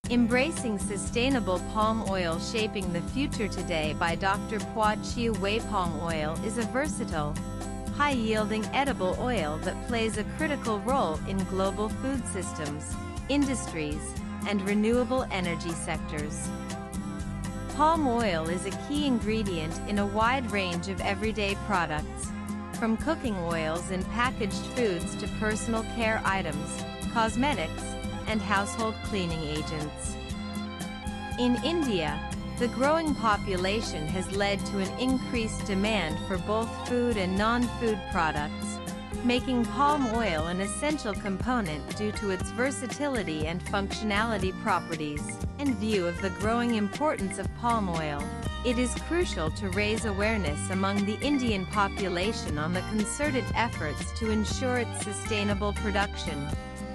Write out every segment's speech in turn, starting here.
Embracing Sustainable Palm Oil Shaping the Future Today by Dr. Puah. Chiew palm oil is a versatile, high-yielding edible oil that plays a critical role in global food systems, industries, and renewable energy sectors. Palm oil is a key ingredient in a wide range of everyday products, from cooking oils and packaged foods to personal care items, cosmetics, and household cleaning agents. In India, the growing population has led to an increased demand for both food and non-food products, making palm oil an essential component due to its versatility and functionality properties. In view of the growing importance of palm oil, it is crucial to raise awareness among the Indian population on the concerted efforts to ensure its sustainable production,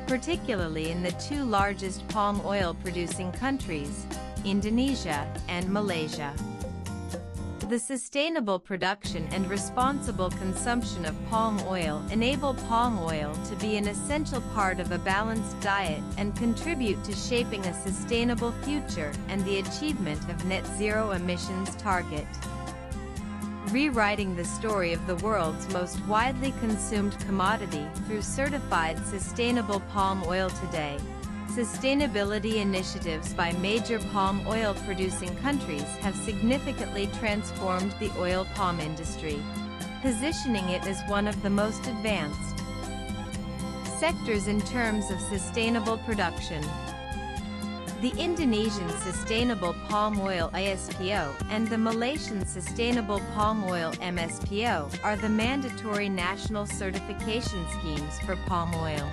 particularly in the two largest palm oil producing countries, Indonesia and Malaysia. The sustainable production and responsible consumption of palm oil enable palm oil to be an essential part of a balanced diet and contribute to shaping a sustainable future and the achievement of net zero emissions target. Rewriting the story of the world's most widely consumed commodity through certified sustainable palm oil today. Sustainability initiatives by major palm oil producing countries have significantly transformed the oil palm industry, positioning it as one of the most advanced sectors in terms of sustainable production. The Indonesian Sustainable Palm Oil ISPO and the Malaysian Sustainable Palm Oil MSPO are the mandatory national certification schemes for palm oil.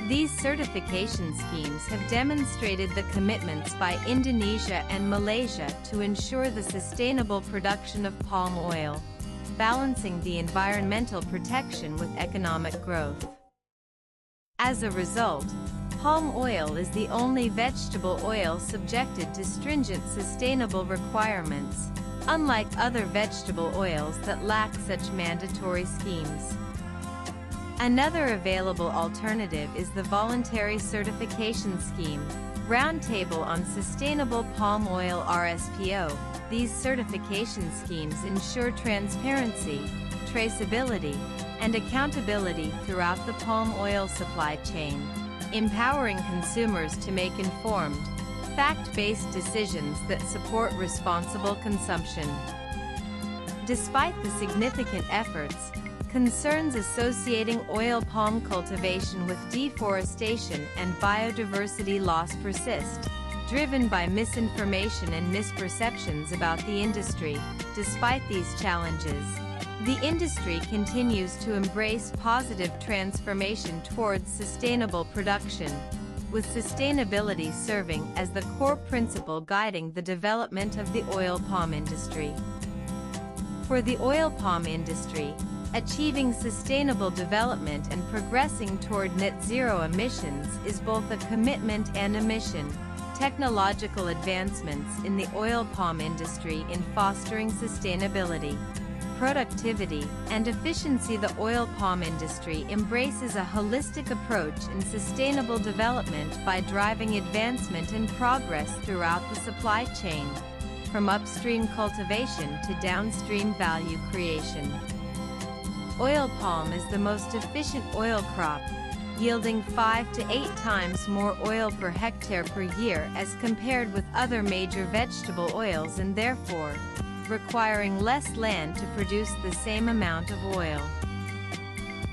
These certification schemes have demonstrated the commitments by Indonesia and Malaysia to ensure the sustainable production of palm oil, balancing the environmental protection with economic growth. As a result, palm oil is the only vegetable oil subjected to stringent sustainable requirements, unlike other vegetable oils that lack such mandatory schemes. Another available alternative is the Voluntary Certification Scheme, Roundtable on Sustainable Palm Oil RSPO. These certification schemes ensure transparency, traceability, and accountability throughout the palm oil supply chain, empowering consumers to make informed, fact-based decisions that support responsible consumption. Despite the significant efforts, concerns associating oil palm cultivation with deforestation and biodiversity loss persist, driven by misinformation and misperceptions about the industry. Despite these challenges, the industry continues to embrace positive transformation towards sustainable production, with sustainability serving as the core principle guiding the development of the oil palm industry. For the oil palm industry, achieving sustainable development and progressing toward net zero emissions is both a commitment and a mission. Technological advancements in the oil palm industry in fostering sustainability, productivity, and efficiency. The oil palm industry embraces a holistic approach in sustainable development by driving advancement and progress throughout the supply chain, from upstream cultivation to downstream value creation. Oil palm is the most efficient oil crop, yielding 5 to 8 times more oil per hectare per year as compared with other major vegetable oils, and therefore requiring less land to produce the same amount of oil.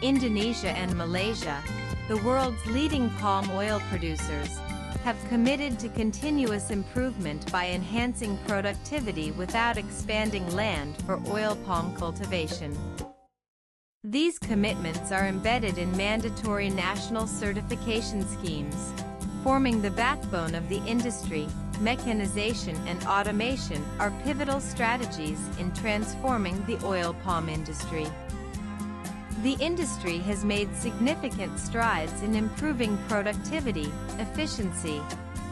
Indonesia and Malaysia, the world's leading palm oil producers, have committed to continuous improvement by enhancing productivity without expanding land for oil palm cultivation. These commitments are embedded in mandatory national certification schemes, forming the backbone of the industry. Mechanization and automation are pivotal strategies in transforming the oil palm industry. The industry has made significant strides in improving productivity, efficiency,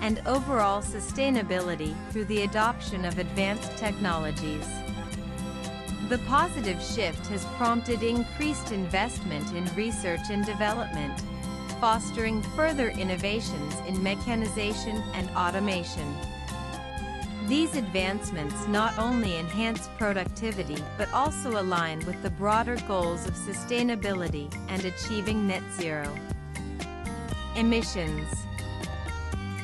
and overall sustainability through the adoption of advanced technologies. The positive shift has prompted increased investment in research and development, fostering further innovations in mechanization and automation. These advancements not only enhance productivity but also align with the broader goals of sustainability and achieving net zero. Emissions.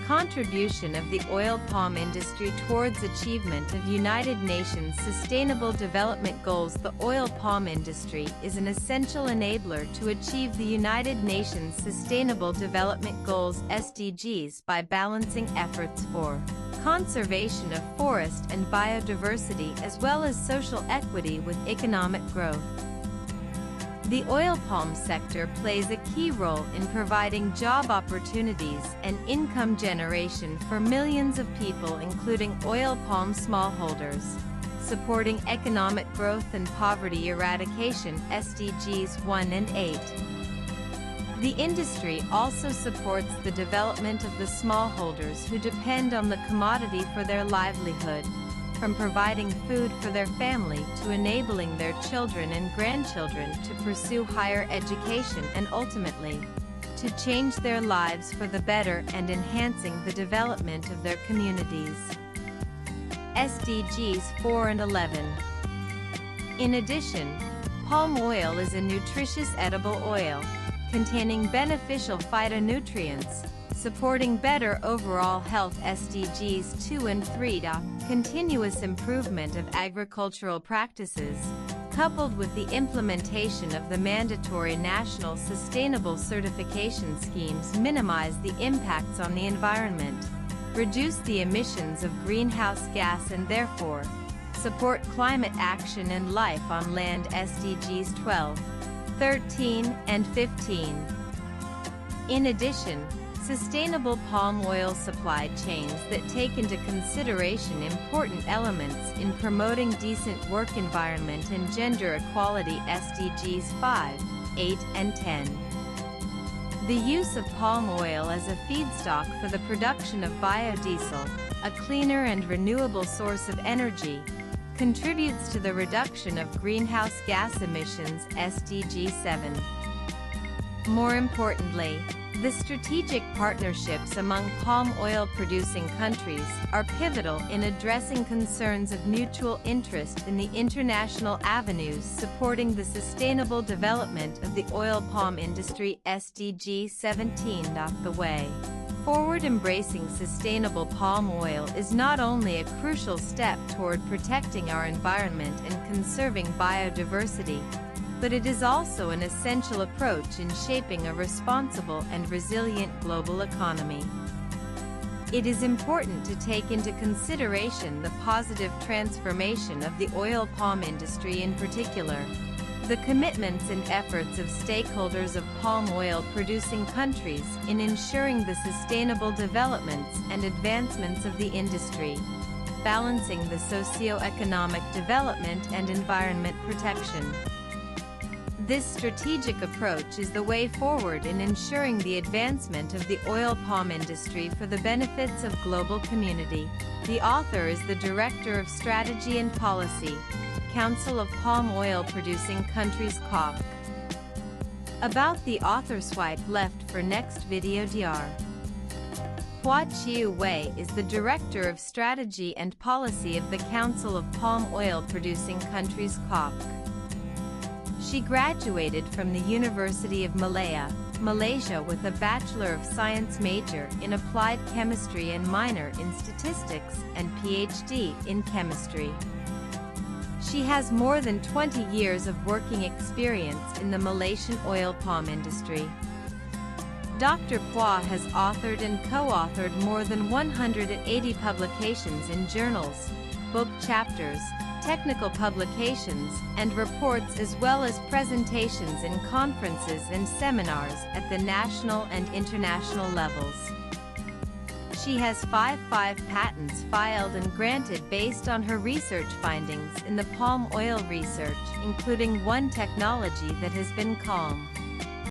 Contribution of the oil palm industry towards achievement of United Nations Sustainable Development Goals. The oil palm industry is an essential enabler to achieve the United Nations Sustainable Development Goals (SDGs) by balancing efforts for conservation of forest and biodiversity as well as social equity with economic growth. The oil palm sector plays a key role in providing job opportunities and income generation for millions of people, including oil palm smallholders, supporting economic growth and poverty eradication (SDGs 1 and 8). The industry also supports the development of the smallholders who depend on the commodity for their livelihood, from providing food for their family to enabling their children and grandchildren to pursue higher education and ultimately to change their lives for the better and enhancing the development of their communities. SDGs 4 and 11. In addition, palm oil is a nutritious edible oil containing beneficial phytonutrients, supporting better overall health. SDGs 2 and 3. Continuous improvement of agricultural practices, coupled with the implementation of the mandatory national sustainable certification schemes, minimize the impacts on the environment, reduce the emissions of greenhouse gas and therefore support climate action and life on land. SDGs 12, 13, and 15. In addition, sustainable palm oil supply chains that take into consideration important elements in promoting decent work environment and gender equality. SDGs 5, 8, and 10. The use of palm oil as a feedstock for the production of biodiesel, a cleaner and renewable source of energy, contributes to the reduction of greenhouse gas emissions. SDG 7. More importantly, the strategic partnerships among palm oil-producing countries are pivotal in addressing concerns of mutual interest in the international avenues supporting the sustainable development of the oil palm industry. SDG 17. The way forward. Embracing sustainable palm oil is not only a crucial step toward protecting our environment and conserving biodiversity, but it is also an essential approach in shaping a responsible and resilient global economy. It is important to take into consideration the positive transformation of the oil palm industry, in particular, the commitments and efforts of stakeholders of palm oil producing countries in ensuring the sustainable developments and advancements of the industry, balancing the socio-economic development and environment protection. This strategic approach is the way forward in ensuring the advancement of the oil palm industry for the benefits of global community. The author is the Director of Strategy and Policy, Council of Palm Oil Producing Countries (COP). About the author. Swipe left for next video. Dr. Puah Chiew is the Director of Strategy and Policy of the Council of Palm Oil Producing Countries (COP). She graduated from the University of Malaya, Malaysia with a Bachelor of Science major in Applied Chemistry and minor in Statistics and PhD in Chemistry. She has more than 20 years of working experience in the Malaysian oil palm industry. Dr. Puah has authored and co-authored more than 180 publications in journals, book chapters, technical publications, and reports, as well as presentations in conferences and seminars at the national and international levels. She has 5 patents filed and granted based on her research findings in the palm oil research, including one technology that has been called